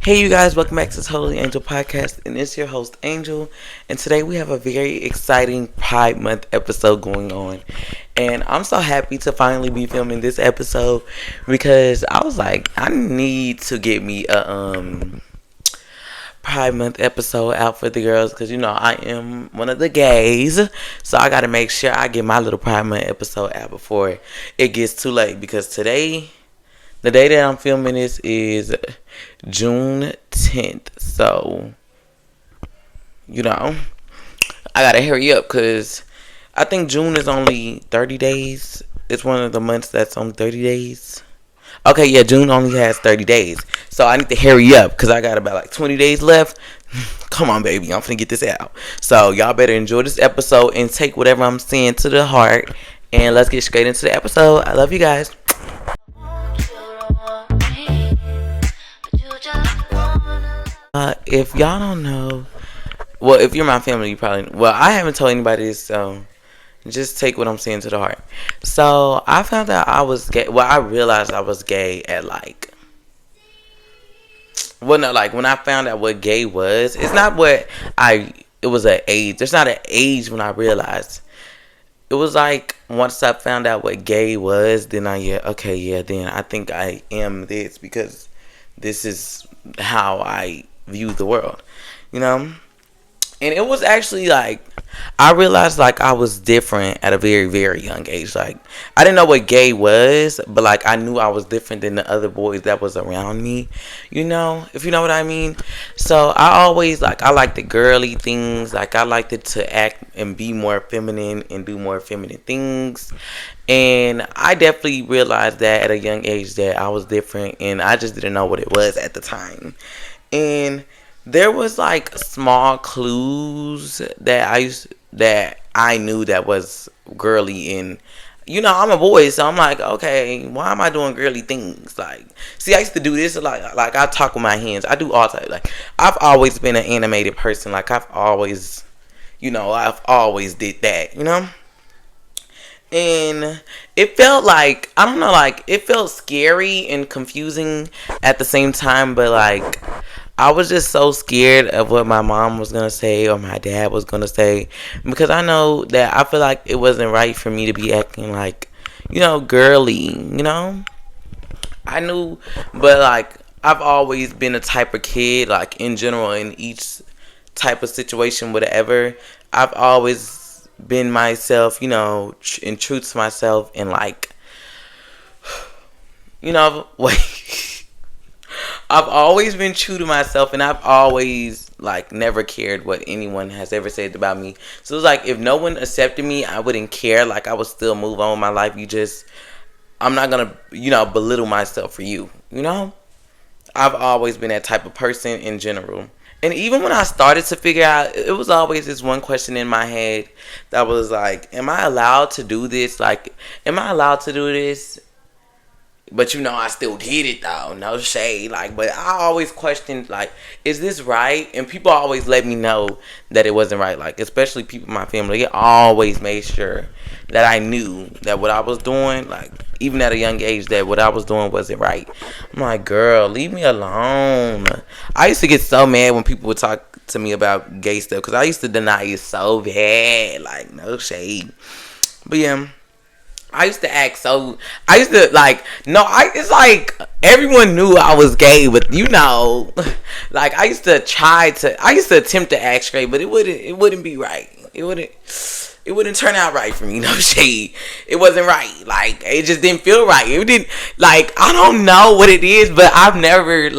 Hey, you guys, welcome back to Totally Angel Podcast, and it's your host, Angel. And today we have a very exciting Pride Month episode going on. And I'm so happy to finally be filming this episode because I was like, I need to get me a Pride Month episode out for the girls because I am one of the gays, so I gotta make sure I get my little Pride Month episode out before it gets too late because today. The day that I'm filming this is June 10th. So, I gotta hurry up because I think June is only 30 days. It's one of the months that's on 30 days. Okay, yeah, June only has 30 days. So I need to hurry up because I got about like 20 days left. Come on, baby. I'm finna get this out. So y'all better enjoy this episode and take whatever I'm saying to the heart. And let's get straight into the episode. I love you guys. If y'all don't know, well, if you're my family, you probably. Well, I haven't told anybody this, so just take what I'm saying to the heart. So I found out I was gay. Well, I realized I was gay at well, no, like when I found out what gay was. It's not what I. It was an age. There's not an age when I realized. It was like once I found out what gay was, then then I think I am this because this is how I view the world, And it was actually like I realized like I was different at a very, very young age. Like I didn't know what gay was, but like I knew I was different than the other boys that was around me, if you know what I mean. So I always I liked the girly things. Like I liked it to act and be more feminine and do more feminine things. And I definitely realized that at a young age that I was different and I just didn't know what it was at the time. And there was like small clues that I knew that was girly, and I'm a boy, so I'm like, okay, why am I doing girly things? Like, see, I used to do this like I talk with my hands. I do all types. Like, I've always been an animated person. Like, I've always did that, And it felt like, I don't know, like, it felt scary and confusing at the same time, but like, I was just so scared of what my mom was going to say or my dad was going to say because I know that I feel like it wasn't right for me to be acting like, girly, I knew, but like, I've always been a type of kid, like in general, in each type of situation, whatever, I've always been myself, and true to myself and like, wait. I've always been true to myself, and I've always never cared what anyone has ever said about me. So it's like if no one accepted me, I wouldn't care. Like I would still move on with my life. I'm not gonna belittle myself for you. I've always been that type of person in general. And even when I started to figure out, it was always this one question in my head that was like, am I allowed to do this? Like, am I allowed to do this? But I still did it though. No shade. But I always questioned, is this right? And people always let me know that it wasn't right. Especially people in my family. They always made sure that I knew that what I was doing, even at a young age, that what I was doing wasn't right. I'm like, girl, leave me alone. I used to get so mad when people would talk to me about gay stuff because I used to deny it so bad. No shade. But yeah. I used to act so. I used to it's like everyone knew I was gay, but I used to attempt to act straight, but it wouldn't be right. It wouldn't turn out right for me. No shade. It wasn't right. It just didn't feel right. It didn't I don't know what it is, but I've never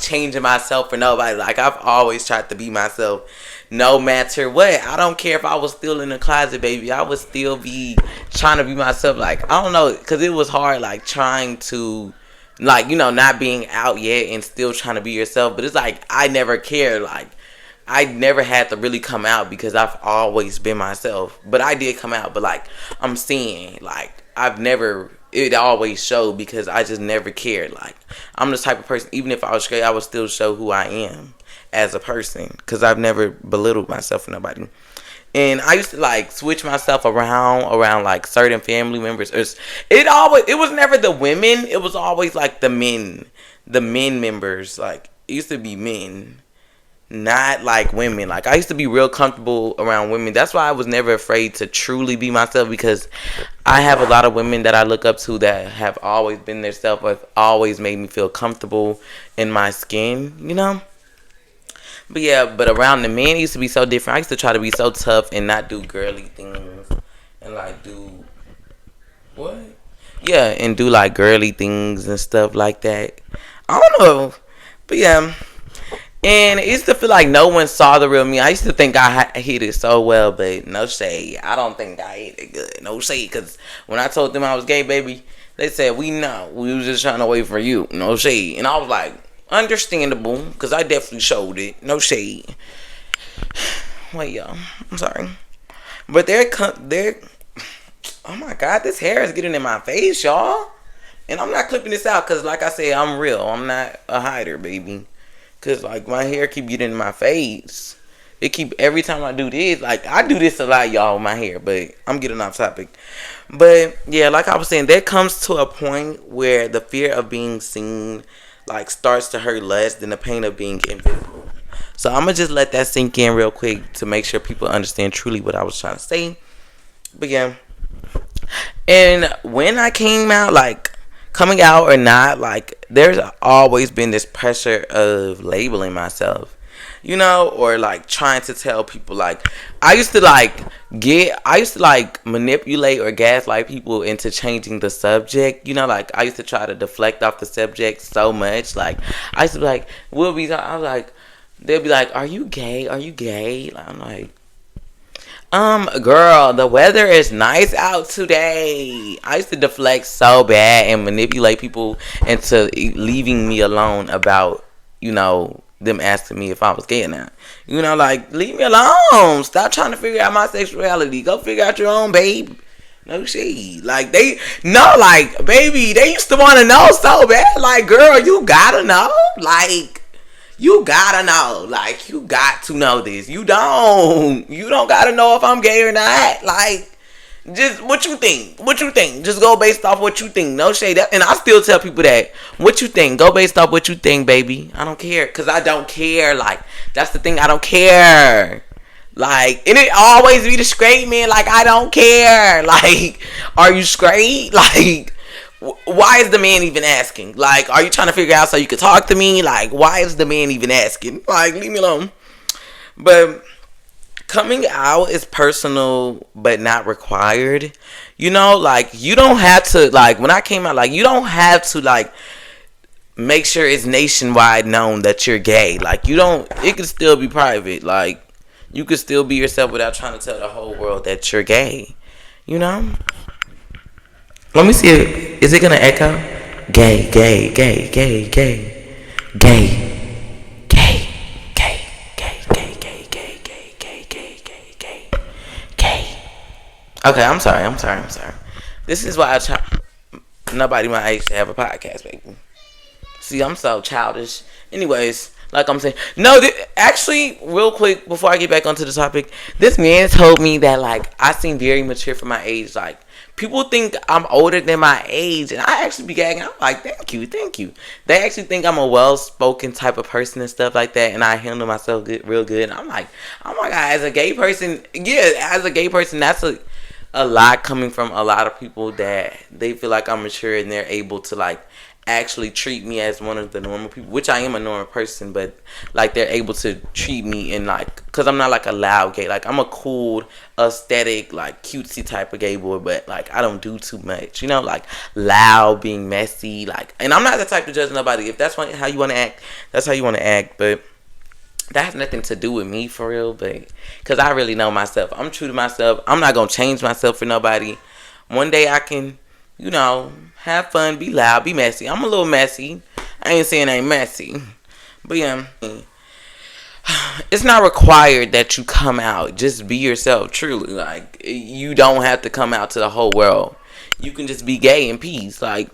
changing myself for nobody. I've always tried to be myself. No matter what, I don't care if I was still in the closet, baby. I would still be trying to be myself. I don't know, because it was hard, trying to, not being out yet and still trying to be yourself. But it's I never cared. I never had to really come out because I've always been myself. But I did come out. But, I'm saying, I've never, it always showed because I just never cared. I'm the type of person, even if I was straight, I would still show who I am as a person because I've never belittled myself for nobody. And I used to switch myself around certain family members. It was never the women, it was always the men members. it used to be men, not like women. Like I used to be real comfortable around women. That's why I was never afraid to truly be myself, because I have a lot of women that I look up to that have always been their self, or have always made me feel comfortable in my skin, you know? But yeah, but around the men, it used to be so different. I used to try to be so tough and not do girly things and like do what? Yeah, and do like girly things and stuff like that. I don't know, but yeah. And it used to feel like no one saw the real me. I used to think I hit it so well, but no shade. I don't think I hit it good. No shade, because when I told them I was gay, baby, they said, we know. We was just trying to wait for you. No shade. And I was like, understandable, because I definitely showed it. No shade. Wait, y'all. I'm sorry. But they're, oh my God, this hair is getting in my face, y'all. And I'm not clipping this out, because like I said, I'm real. I'm not a hider, baby. Cause like my hair keep getting in my face. It keep every time I do this. Like I do this a lot, y'all, with my hair. But I'm getting off topic. But yeah, like I was saying, there comes to a point where the fear of being seen like starts to hurt less than the pain of being invisible. So I'm gonna just let that sink in real quick to make sure people understand truly what I was trying to say. But yeah, and when I came out, like coming out or not, like there's always been this pressure of labeling myself, you know, or like trying to tell people. Like I used to like manipulate or gaslight people into changing the subject, you know. Like I used to try to deflect off the subject so much. Like I used to be like, I was like, they'll be like, are you gay, are you gay? Like, I'm like, girl, the weather is nice out today. I used to deflect so bad and manipulate people into leaving me alone about, you know, them asking me if I was gay or not. You know, like, leave me alone. Stop trying to figure out my sexuality. Go figure out your own, babe. No shade. Like, like, baby, they used to want to know so bad. Like, girl, you gotta know. Like, you gotta know. Like, you got to know this. You don't gotta know if I'm gay or not. Like, just what you think. What you think. Just go based off what you think. No shade. And I still tell people that. What you think. Go based off what you think, baby. I don't care. Because I don't care. Like, that's the thing. I don't care. Like, and it always be the straight man. Like, I don't care. Like, are you straight? Like, why is the man even asking? Like, are you trying to figure out so you can talk to me? Like, why is the man even asking? Like, leave me alone. But coming out is personal but not required. You know, like, you don't have to, like, when I came out, like, you don't have to, like, make sure it's nationwide known that you're gay. Like, you don't, it can still be private. Like, you can still be yourself without trying to tell the whole world that you're gay. You know? Let me see. Is it gonna echo? Gay, gay, gay, gay, gay, gay, gay, gay, gay, gay, gay, gay, gay, gay, gay, gay, gay, gay. Okay, I'm sorry. This is why I try. Nobody my age to have a podcast, baby. See, I'm so childish. Anyways, like I'm saying, no. Actually, real quick before I get back onto the topic, this man told me that like I seem very mature for my age, like. People think I'm older than my age, and I actually be gagging. I'm like, thank you. They actually think I'm a well-spoken type of person and stuff like that, and I handle myself real good. And I'm like, oh my God, as a gay person, that's a lot coming from a lot of people that they feel like I'm mature and they're able to like actually treat me as one of the normal people, which I am a normal person, but like they're able to treat me in like, because I'm not like a loud gay, like I'm a cool aesthetic like cutesy type of gay boy, but like I don't do too much, you know, like loud, being messy, like, and I'm not the type to judge nobody. If that's how you want to act, that's how you want to act, but that has nothing to do with me for real. But because I really know myself, I'm true to myself. I'm not gonna change myself for nobody. One day I can, you know, have fun, be loud, be messy. I'm a little messy. I ain't saying I ain't messy. But yeah, it's not required that you come out. Just be yourself, truly. Like, you don't have to come out to the whole world. You can just be gay in peace. Like,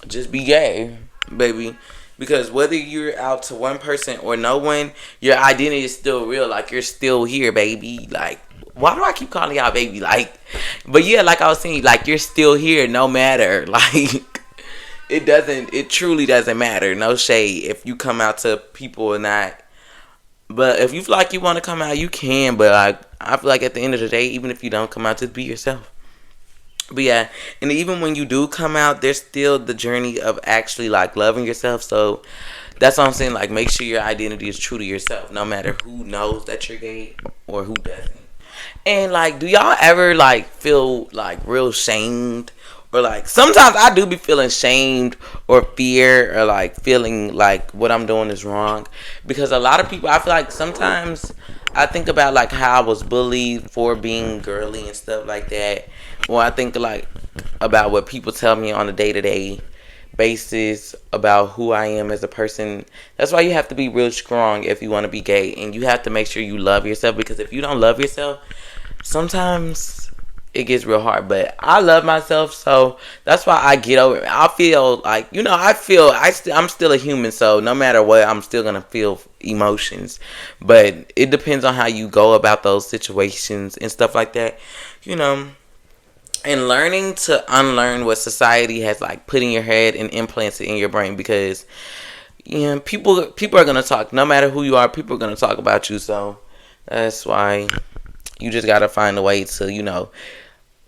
just be gay, baby. Because whether you're out to one person or no one, your identity is still real. Like, you're still here, baby. Like, why do I keep calling y'all baby? Like, but yeah, like I was saying, like, you're still here no matter. Like, it truly doesn't matter. No shade if you come out to people or not. But if you feel like you want to come out, you can. But I feel like at the end of the day, even if you don't come out, just be yourself. But yeah, and even when you do come out, there's still the journey of actually like loving yourself. So that's what I'm saying. Like, make sure your identity is true to yourself, no matter who knows that you're gay or who doesn't. And like, do y'all ever like feel like real shamed? Or like sometimes I do be feeling shamed or fear or like feeling like what I'm doing is wrong. Because a lot of people, I feel like sometimes I think about like how I was bullied for being girly and stuff like that. Or I think like about what people tell me on a day-to-day basis about who I am as a person. That's why you have to be real strong if you want to be gay. And you have to make sure you love yourself. Because if you don't love yourself, sometimes it gets real hard. But I love myself, so that's why I get over it. I feel like, I'm still a human, so no matter what, I'm still gonna feel emotions. But it depends on how you go about those situations and stuff like that, you know. And learning to unlearn what society has like put in your head and implants it in your brain, because people are gonna talk. No matter who you are, people are gonna talk about you. So that's why you just gotta find a way to,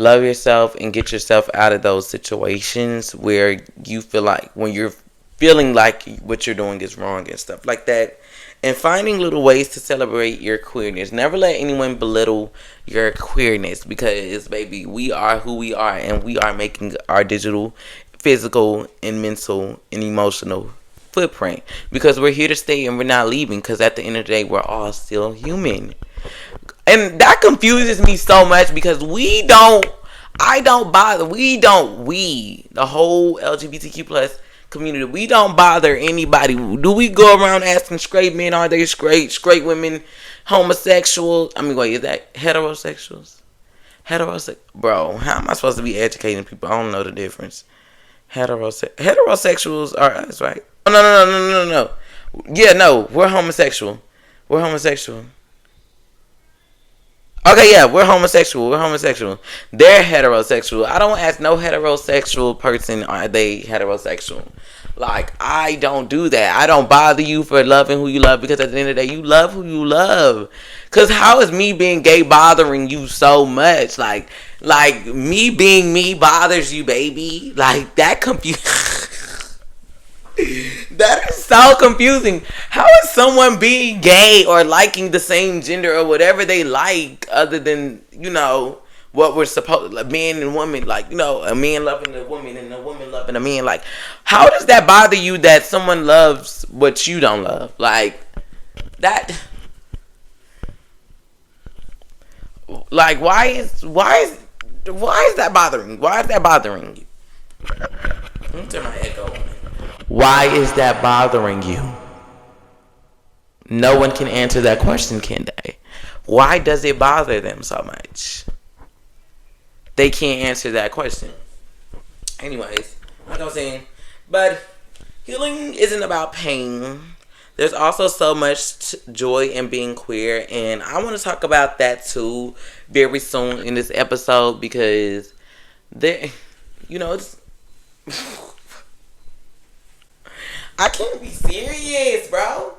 love yourself and get yourself out of those situations where you feel like, when you're feeling like what you're doing is wrong and stuff like that. And finding little ways to celebrate your queerness. Never let anyone belittle your queerness, because, baby, we are who we are, and we are making our digital, physical, and mental and emotional footprint, because we're here to stay and we're not leaving, because at the end of the day, we're all still human. And that confuses me so much, because the whole LGBTQ plus community, we don't bother anybody. Do we go around asking straight men, are they straight women, homosexual? I mean, wait, is that heterosexuals? Bro, how am I supposed to be educating people? I don't know the difference. Heterosexuals are us, right? Oh, no. Yeah, no, we're homosexual. Okay, yeah, we're homosexual. They're heterosexual. I don't ask no heterosexual person, are they heterosexual? Like, I don't do that. I don't bother you for loving who you love, because at the end of the day, you love who you love. Because how is me being gay bothering you so much? Like me being me bothers you, baby? Like, that that is so confusing. How is someone being gay or liking the same gender or whatever they like, other than, what we're supposed, like man and woman, like, a man loving a woman and a woman loving a man? Like, how does that bother you that someone loves what you don't love? Like, that, like, why is that bothering? Why is that bothering you? Let me turn my echo on. Why is that bothering you? No one can answer that question, can they? Why does it bother them so much? They can't answer that question. Anyways, like I was saying, but healing isn't about pain. There's also so much joy in being queer, and I want to talk about that too very soon in this episode, because it's I can't be serious, bro.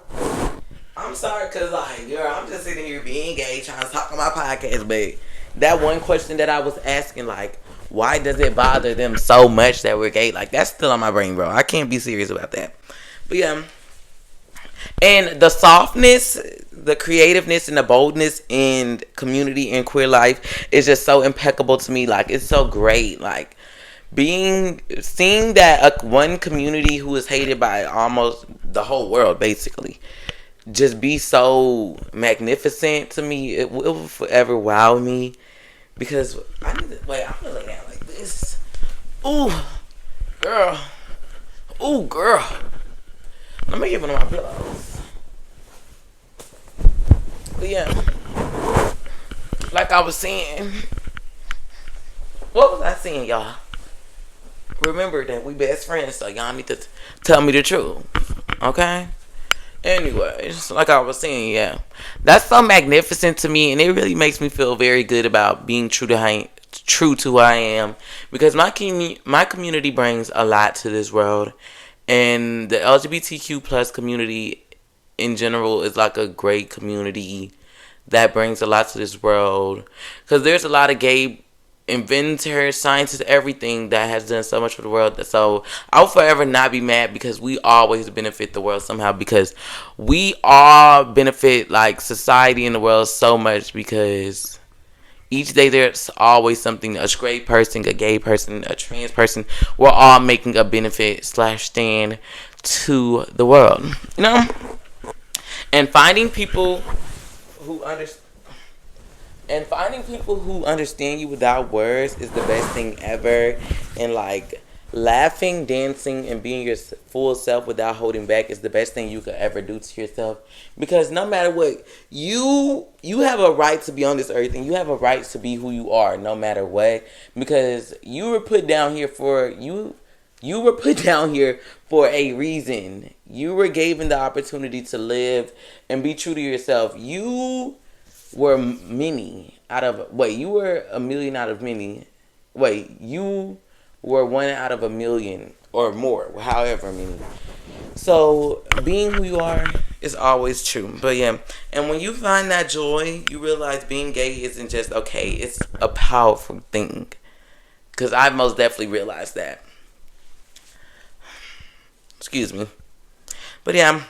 I'm sorry, because, like, girl, I'm just sitting here being gay, trying to talk on my podcast, but that one question that I was asking, like, why does it bother them so much that we're gay? Like, that's still on my brain, bro. I can't be serious about that. But, yeah. And the softness, the creativeness, and the boldness in community and queer life is just so impeccable to me. Like, it's so great. Like, seeing that one community who is hated by almost the whole world, basically, just be so magnificent to me, it will forever wow me. Because I'm gonna lay down like this. Ooh, girl. Let me give one of my pillows. But yeah, like I was saying, what was I saying, y'all? Remember that we best friends, so y'all need to tell me the truth, okay? Anyways, like I was saying, yeah, that's so magnificent to me, and it really makes me feel very good about being true to true to who I am, because my community brings a lot to this world, and the LGBTQ plus community in general is like a great community that brings a lot to this world, because there's a lot of gay inventors, scientists, everything that has done so much for the world. So I'll forever not be mad, because we always benefit the world somehow, because we all benefit like society and the world so much, because each day there's always something, a straight person, a gay person, a trans person, we're all making a benefit slash stand to the world, you know. And finding people who understand you without words is the best thing ever. And like laughing, dancing, and being your full self without holding back is the best thing you could ever do to yourself. Because no matter what, you have a right to be on this earth, and you have a right to be who you are, no matter what. Because you were put down here for you were put down here for a reason. You were given the opportunity to live and be true to yourself. You were many out of you were a million out of many. You were one out of a million or more, however many. So being who you are is always true. But yeah, and when you find that joy, you realize being gay isn't just okay, it's a powerful thing. Because I most definitely realized that. Excuse me. But yeah,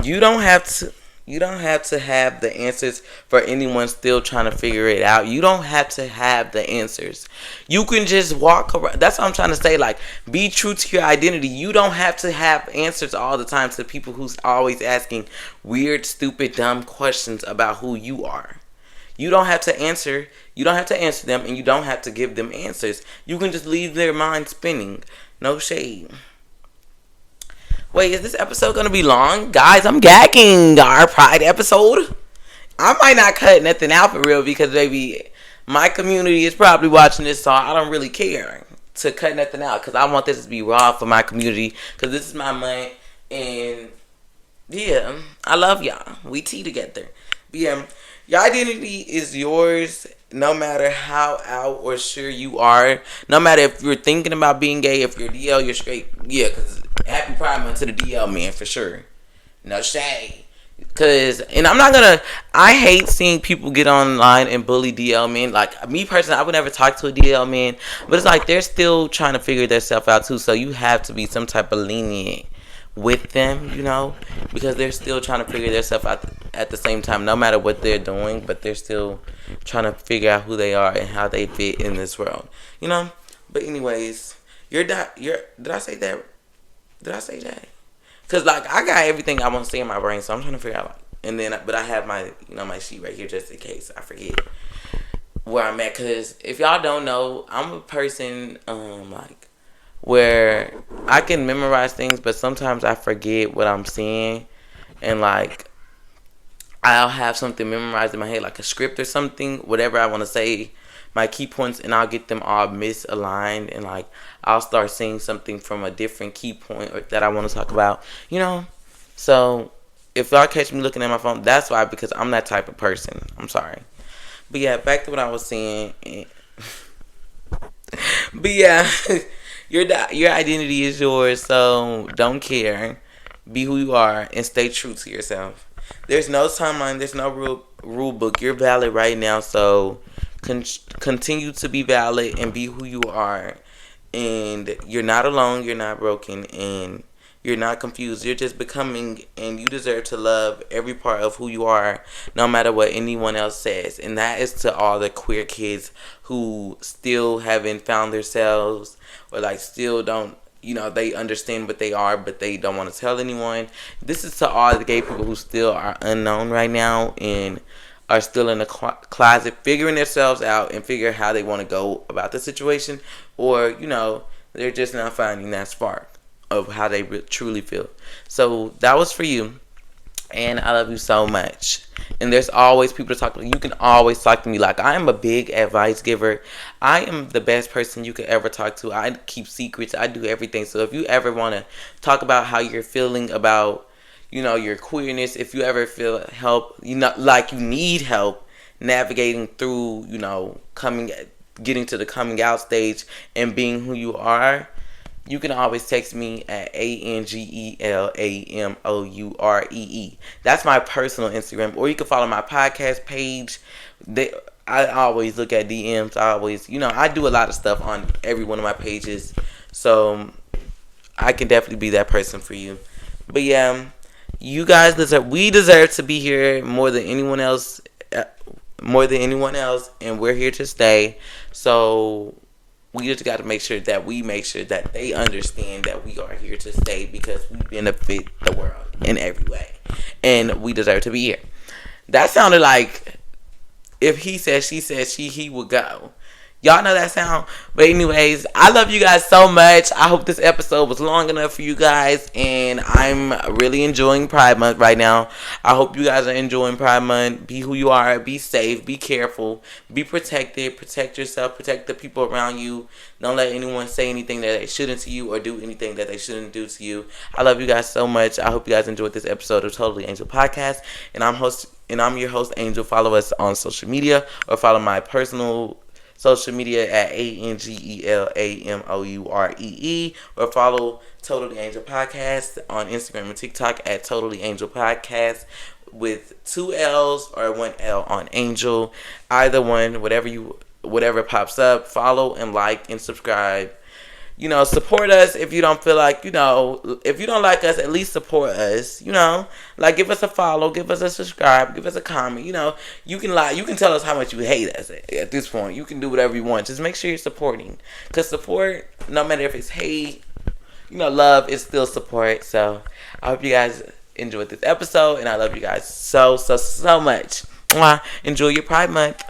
you don't have to have the answers for anyone still trying to figure it out. You don't have to have the answers. You can just walk around. That's what I'm trying to say. Like, be true to your identity. You don't have to have answers all the time to people who's always asking weird, stupid, dumb questions about who you are. You don't have to answer. You don't have to answer them, and you don't have to give them answers. You can just leave their mind spinning. No shade. Wait, is this episode going to be long? Guys, I'm gagging. Our Pride episode. I might not cut nothing out for real, because, baby, my community is probably watching this, so I don't really care to cut nothing out, because I want this to be raw for my community, because this is my month, and, yeah, I love y'all. We tea together. But, yeah, your identity is yours, no matter how out or sure you are. No matter if you're thinking about being gay, if you're DL, you're straight. Yeah, because happy Pride Month to the DL man, for sure. No shade. And I'm not gonna, I hate seeing people get online and bully DL men. Like, me personally, I would never talk to a DL man. But it's like, they're still trying to figure themselves out too. So you have to be some type of lenient with them, you know, because they're still trying to figure themselves out at the same time, no matter what they're doing, but they're still trying to figure out who they are and how they fit in this world, you know. But anyways, did I say that? Because like, I got everything I want to say in my brain, so I'm trying to figure out, but I have my my sheet right here just in case I forget where I'm at. Because if y'all don't know, I'm a person like, where I can memorize things, but sometimes I forget what I'm saying, and like, I'll have something memorized in my head, like a script or something, whatever I want to say, my key points, and I'll get them all misaligned, and like, I'll start saying something from a different key point that I want to talk about, you know. So if y'all catch me looking at my phone, that's why, because I'm that type of person. I'm sorry. But yeah, back to what I was saying. But yeah, your identity is yours, so don't care. Be who you are and stay true to yourself. There's no timeline. There's no rule book. You're valid right now, so continue to be valid and be who you are. And you're not alone. You're not broken, and you're not confused. You're just becoming, and you deserve to love every part of who you are, no matter what anyone else says. And that is to all the queer kids who still haven't found themselves, or like still don't, they understand what they are, but they don't want to tell anyone. This is to all the gay people who still are unknown right now and are still in the closet figuring themselves out and figure how they want to go about the situation, or they're just not finding that spark of how they truly feel. So that was for you, and I love you so much. And there's always people to talk to. You can always talk to me. Like, I am a big advice giver. I am the best person you could ever talk to. I keep secrets. I do everything. So if you ever want to talk about how you're feeling about your queerness, if you ever feel help, like you need help navigating through, coming getting to the coming out stage and being who you are, you can always text me at ANGELAMOUREE. That's my personal Instagram. Or you can follow my podcast page. I always look at DMs. I always, I do a lot of stuff on every one of my pages. So I can definitely be that person for you. But yeah, you guys we deserve to be here more than anyone else. And we're here to stay. So we just got to make sure that they understand that we are here to stay because we benefit the world in every way, and we deserve to be here. That sounded like if he said, she said, he would go. Y'all know that sound? But anyways, I love you guys so much. I hope this episode was long enough for you guys. And I'm really enjoying Pride Month right now. I hope you guys are enjoying Pride Month. Be who you are. Be safe. Be careful. Be protected. Protect yourself. Protect the people around you. Don't let anyone say anything that they shouldn't to you or do anything that they shouldn't do to you. I love you guys so much. I hope you guys enjoyed this episode of Totally Angel Podcast. And I'm your host, Angel. Follow us on social media or follow my personal social media at ANGELAMOUREE or follow Totally Angel Podcast on Instagram and TikTok at Totally Angel Podcast with 2 L's or 1 L on Angel. Either one, whatever pops up, follow and like and subscribe. Support us if you don't feel like, if you don't like us, at least support us, like give us a follow, give us a subscribe, give us a comment, you can tell us how much you hate us at this point. You can do whatever you want. Just make sure you're supporting. Because support, no matter if it's hate, love is still support. So I hope you guys enjoyed this episode and I love you guys so, so, so much. Enjoy your Pride Month.